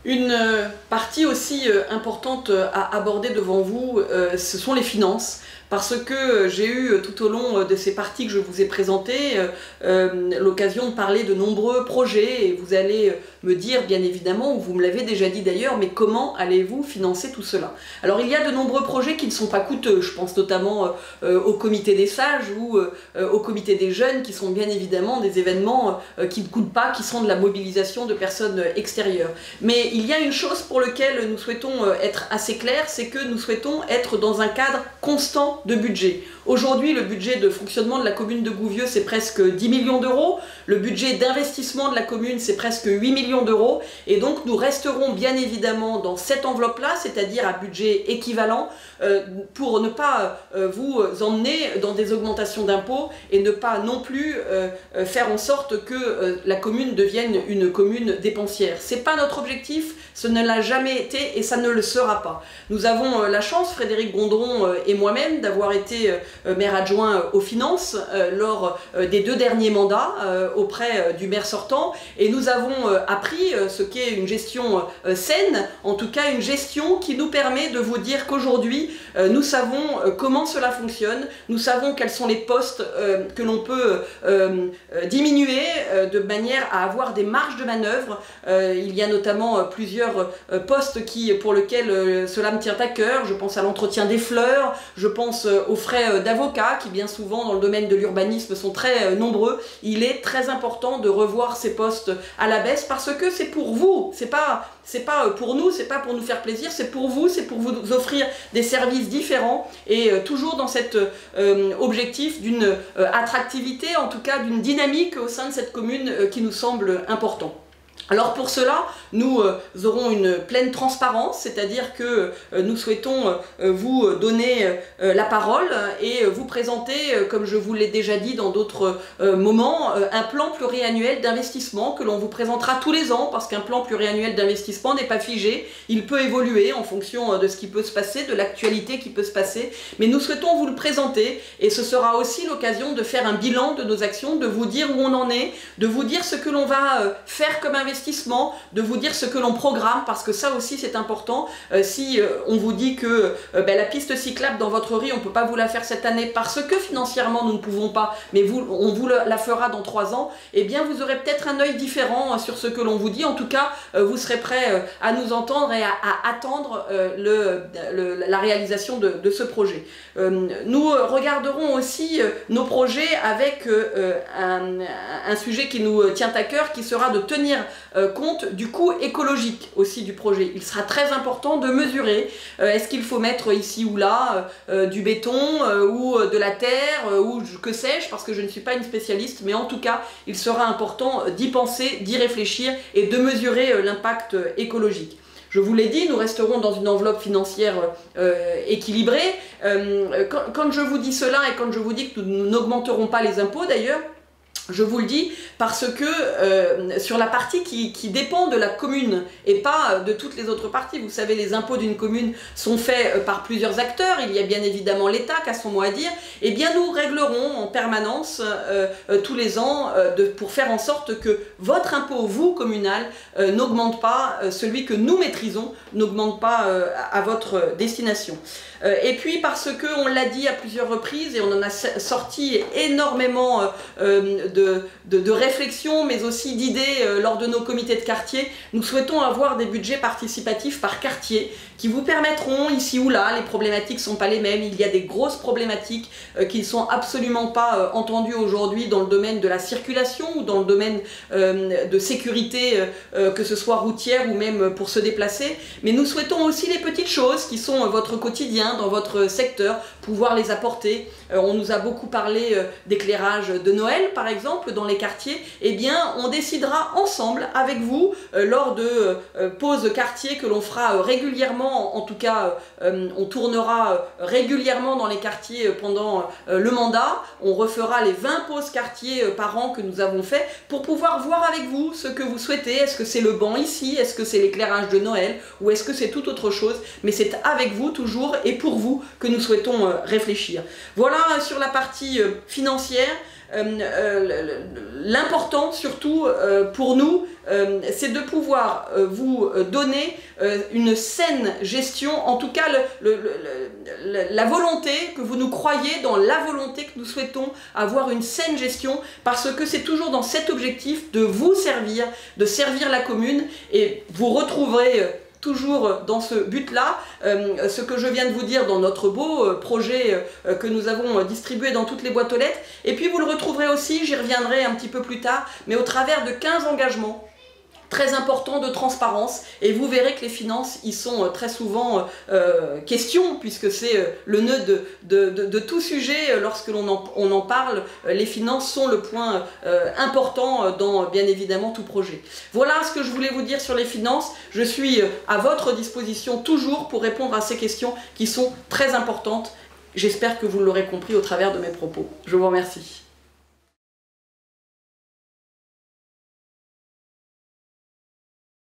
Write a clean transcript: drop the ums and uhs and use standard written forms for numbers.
Une partie aussi importante à aborder devant vous, ce sont les finances. Parce que j'ai eu tout au long de ces parties que je vous ai présentées l'occasion de parler de nombreux projets et vous allez me dire bien évidemment, ou vous me l'avez déjà dit d'ailleurs, mais comment allez-vous financer tout cela? Alors il y a de nombreux projets qui ne sont pas coûteux, je pense notamment au comité des sages ou au comité des jeunes qui sont bien évidemment des événements qui ne coûtent pas, qui sont de la mobilisation de personnes extérieures. Mais il y a une chose pour laquelle nous souhaitons être assez clairs, c'est que nous souhaitons être dans un cadre constant de budget. Aujourd'hui, le budget de fonctionnement de la commune de Gouvieux, c'est presque 10 millions d'euros. Le budget d'investissement de la commune, c'est presque 8 millions d'euros. Et donc, nous resterons bien évidemment dans cette enveloppe-là, c'est-à-dire à budget équivalent, pour ne pas vous emmener dans des augmentations d'impôts et ne pas non plus faire en sorte que la commune devienne une commune dépensière. C'est pas notre objectif, ce ne l'a jamais été et ça ne le sera pas. Nous avons la chance, Frédéric Gondron et moi-même, d'avoir été maire adjoint aux finances lors des 2 derniers mandats auprès du maire sortant, et nous avons appris ce qu'est une gestion saine, en tout cas une gestion qui nous permet de vous dire qu'aujourd'hui nous savons comment cela fonctionne, nous savons quels sont les postes que l'on peut diminuer de manière à avoir des marges de manœuvre. Il y a notamment plusieurs postes pour lesquels cela me tient à cœur. Je pense à l'entretien des fleurs, je pense aux frais d'avocats qui bien souvent dans le domaine de l'urbanisme sont très nombreux. Il est très important de revoir ces postes à la baisse parce que c'est pour vous, c'est pas pour nous, c'est pas pour nous faire plaisir, c'est pour vous offrir des services différents et toujours dans cet objectif d'une attractivité, en tout cas d'une dynamique au sein de cette commune qui nous semble important. Alors pour cela, nous aurons une pleine transparence, c'est-à-dire que nous souhaitons vous donner la parole et vous présenter, comme je vous l'ai déjà dit dans d'autres moments, un plan pluriannuel d'investissement que l'on vous présentera tous les ans, parce qu'un plan pluriannuel d'investissement n'est pas figé, il peut évoluer en fonction de ce qui peut se passer, de l'actualité qui peut se passer, mais nous souhaitons vous le présenter et ce sera aussi l'occasion de faire un bilan de nos actions, de vous dire où on en est, de vous dire ce que l'on va faire comme investissement, de vous dire ce que l'on programme, parce que ça aussi c'est important. Si on vous dit que la piste cyclable dans votre rue, on ne peut pas vous la faire cette année parce que financièrement nous ne pouvons pas, mais on vous la fera dans 3 ans, eh bien vous aurez peut-être un œil différent sur ce que l'on vous dit. En tout cas, vous serez prêt à nous entendre et à attendre la réalisation de ce projet. Nous regarderons aussi nos projets avec un sujet qui nous tient à cœur, qui sera de tenir compte du coût écologique aussi du projet. Il sera très important de mesurer est-ce qu'il faut mettre ici ou là du béton ou de la terre ou que sais-je, parce que je ne suis pas une spécialiste, mais en tout cas il sera important d'y penser, d'y réfléchir et de mesurer l'impact écologique. Je vous l'ai dit, nous resterons dans une enveloppe financière équilibrée. Quand je vous dis cela et quand je vous dis que nous n'augmenterons pas les impôts d'ailleurs, je vous le dis parce que sur la partie qui dépend de la commune et pas de toutes les autres parties, vous savez, les impôts d'une commune sont faits par plusieurs acteurs, il y a bien évidemment l'État qui a son mot à dire, et bien nous réglerons en permanence tous les ans pour faire en sorte que votre impôt, vous, communal, n'augmente pas, celui que nous maîtrisons, n'augmente pas à votre destination. Et puis parce que, on l'a dit à plusieurs reprises et on en a sorti énormément de réflexions mais aussi d'idées lors de nos comités de quartier, nous souhaitons avoir des budgets participatifs par quartier qui vous permettront ici ou là, les problématiques ne sont pas les mêmes, il y a des grosses problématiques qui ne sont absolument pas entendues aujourd'hui dans le domaine de la circulation ou dans le domaine de sécurité, que ce soit routière ou même pour se déplacer, mais nous souhaitons aussi les petites choses qui sont votre quotidien dans votre secteur, pouvoir les apporter. On nous a beaucoup parlé d'éclairage de Noël par exemple dans les quartiers, eh bien on décidera ensemble avec vous lors de pauses quartier que l'on fera régulièrement, en tout cas on tournera régulièrement dans les quartiers pendant le mandat, on refera les 20 pauses quartier par an que nous avons fait pour pouvoir voir avec vous ce que vous souhaitez. Est-ce que c'est le banc ici, est-ce que c'est l'éclairage de Noël ou est-ce que c'est tout autre chose, mais c'est avec vous toujours et pour vous que nous souhaitons réfléchir. Voilà sur la partie financière. L'important surtout pour nous, c'est de pouvoir vous donner une saine gestion, en tout cas la volonté, que vous nous croyez dans la volonté que nous souhaitons avoir une saine gestion, parce que c'est toujours dans cet objectif de vous servir, de servir la commune, et vous retrouverez toujours dans ce but-là, ce que je viens de vous dire dans notre beau projet que nous avons distribué dans toutes les boîtes aux lettres. Et puis vous le retrouverez aussi, j'y reviendrai un petit peu plus tard, mais au travers de 15 engagements très importants de transparence, et vous verrez que les finances y sont très souvent question, puisque c'est le nœud de tout sujet. Lorsque l'on en parle, les finances sont le point important dans bien évidemment tout projet. Voilà ce que je voulais vous dire sur les finances. Je suis à votre disposition toujours pour répondre à ces questions qui sont très importantes. J'espère que vous l'aurez compris au travers de mes propos. Je vous remercie.